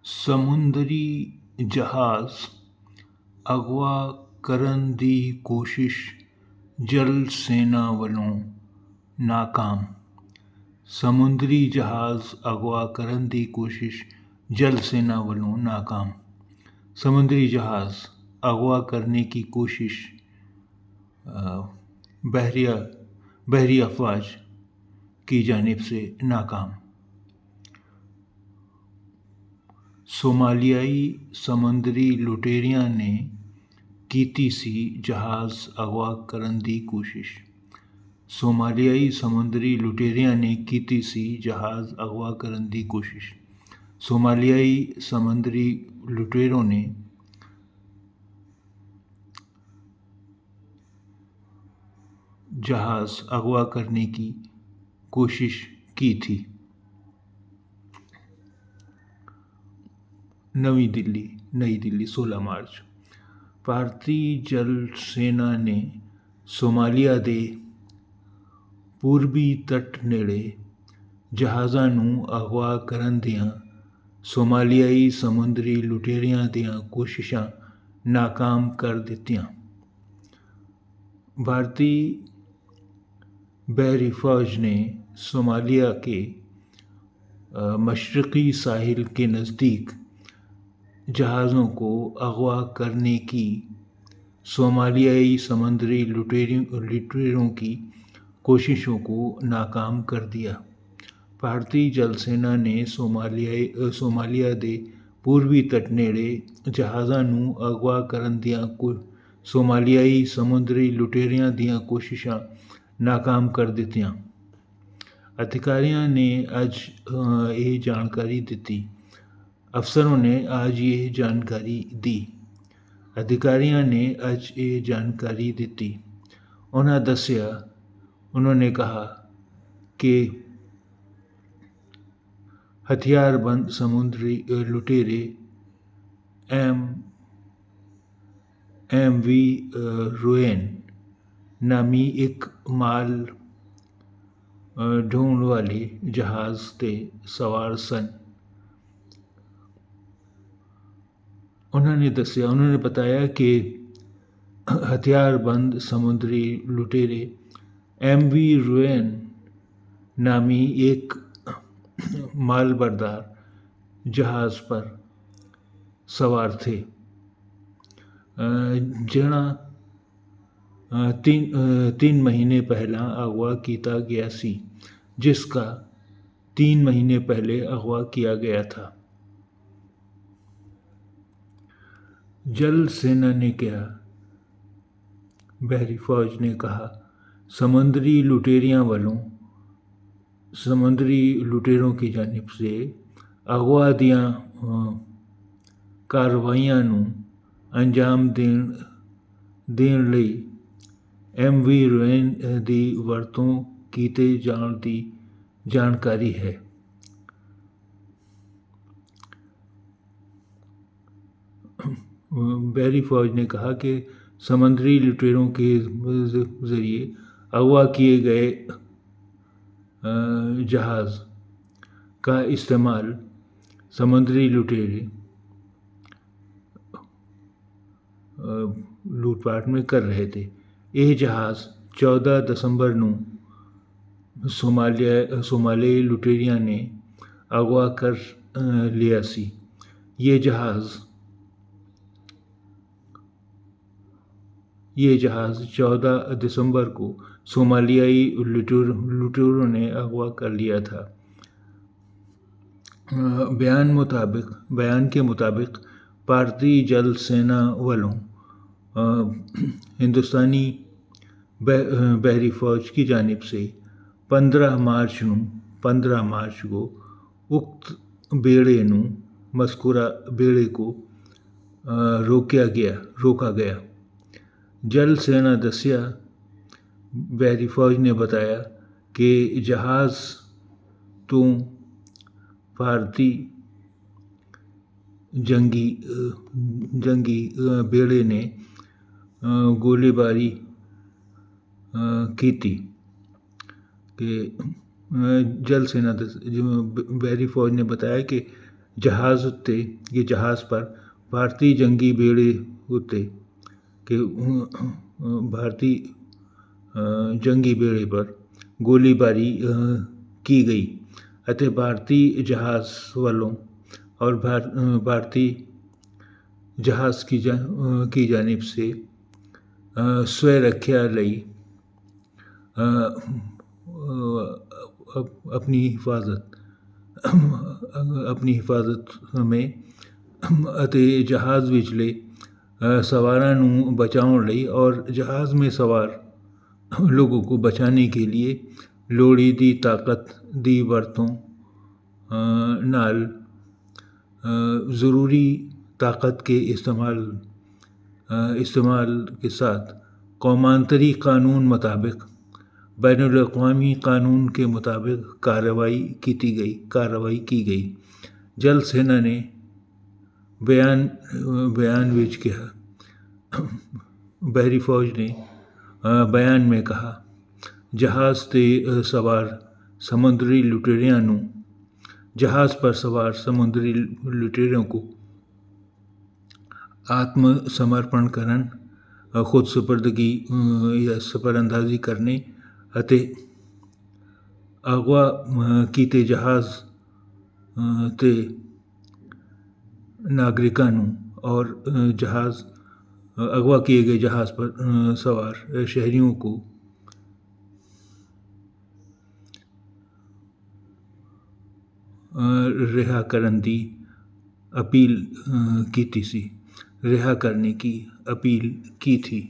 ਸਮੁੰਦਰੀ ਜਹਾਜ਼ ਅਗਵਾ ਕਰਨ ਦੀ ਕੋਸ਼ਿਸ਼ ਜਲ ਸੈਨਾ ਵੱਲੋਂ ਨਾਕਾਮ। ਸਮੁੰਦਰੀ ਜਹਾਜ਼ ਅਗਵਾ ਕਰਨ ਦੀ ਕੋਸ਼ਿਸ਼ जल सेना वालों नाकाम। समुद्री जहाज़ अगवा करने की कोशिश बहरी अफवाज की जानिब से नाकाम। सोमालियाई समुंदरी लुटेरियां ने कीती सी जहाज़ अगवा करन दी कोशिश। सोमालियाई समुंदरी लुटेरियां ने कीती सी जहाज़ अगवा करन दी कोशिश। सोमालियाई समुद्री लुटेरों ने जहाज़ अगवा करने की कोशिश की थी। नई दिल्ली 16 मार्च। भारतीय जल सेना ने सोमालिया दे पूर्वी तट नेड़े जहाज़ां नूं अगवा करन दियां सोमालियाई समुंदरी लुटेरियां दियां कोशिशां नाकाम कर दित्तियां। भारतीय बहरी फौज ने सोमालिया के मशरक़ी साहिल के नज़दीक जहाज़ों को अगवा करने की सोमालियाई समुंदरी लुटेरों की कोशिशों को नाकाम कर दिया। भारतीय जल सेना ने सोमालिया दे पूर्वी तट नेड़े जहाज़ां नूं अगवा करन दियां सोमालियाई समुंदरी लुटेरियां दियां कोशिशां नाकाम कर दित्तियां। अधिकारियों ने आज ये जानकारी दी। अफसरों ने आज ये जानकारी दी। अधिकारियों ने आज ये जानकारी दी। उन्होंने कहा कि हथियारबंद समुद्री लुटेरे MV रोएन नामी एक माल ढोण वाले जहाज़ ते सवार सन। उन्होंने बताया कि हथियारबंद समुद्री लुटेरे MV रोएन नामी एक मालबरदार जहाज़ पर सवार थे जिहड़ा 3 महीने पहला अगवा किया गया सी, जिसका 3 महीने पहले अगवा किया गया था। जल सेना ने कहा, बहरी फौज ने कहा, समुंदरी लुटेरों की जानिब से अगवा दियां कार्रवाइयां नूं अंजाम देण लई MV रोएन दी वरतों कीते जाण दी जानकारी है। बहरी फौज ने कहा कि समुद्री लुटेरों के जरिए अगवा किए गए जहाज़ का इस्तेमाल समुद्री लुटेरे लूटपाट में कर रहे थे। यह जहाज़ 14 दिसंबर नूं सोमालियाई लुटेरियां ने अगवा कर लिया सी। ये जहाज़ 14 दिसंबर को सोमालियाई लुटेरों ने अगवा कर लिया था। बयान के मुताबिक भारतीय जल सेना वालों हिंदुस्तानी बहरी फौज की जानिब से 15 मार्च को उक्त मज़कूरा बेड़े को रोका गया। जल सेना दस्या बहरी फौज ने बताया कि जहाज़ तो भारतीय जंगी बेड़े ने गोलीबारी की थी कि जल सेना बहरी फौज ने बताया कि جہاز تے یہ جہاز پر بھارتی جنگی بیڑے ہوتے کہ بھارتی جنگی بیڑے پر گولی باری کی گئی ਅਤੇ ਭਾਰਤੀ ਜਹਾਜ਼ ਵੱਲੋਂ اور بھارتی جہاز کی جانب سے سوئے رکھیا لئی اپنی حفاظت میں ਅਤੇ ਜਹਾਜ਼ ਵਿਚਲੇ سواروں ਨੂੰ بچاؤਣ ਲਈ اور جہاز میں سوار لوگوں کو بچانے کے لیے لوڑੀدی طاقت دی ورتوں نال ضروری طاقت کے استعمال کے ساتھ قومانتری قانون مطابق بین الاقوامی قانون کے مطابق کارروائی کی گئی جل سینا نے بیان وچ کہا بحری فوج نے بیان میں کہا جہاز تے سوار سمندری لٹیریاں نوں جہاز پر سوار سمندری لٹیروں کو آتم سمرپن کرن خود سپردگی یا سپر اندازی کرنے ਅਤੇ اغوا کیتے جہاز تے ناگرکاں نوں اور اغوا کیے گئے جہاز پر سوار شہریوں کو رہا کرنے کی اپیل کی تھی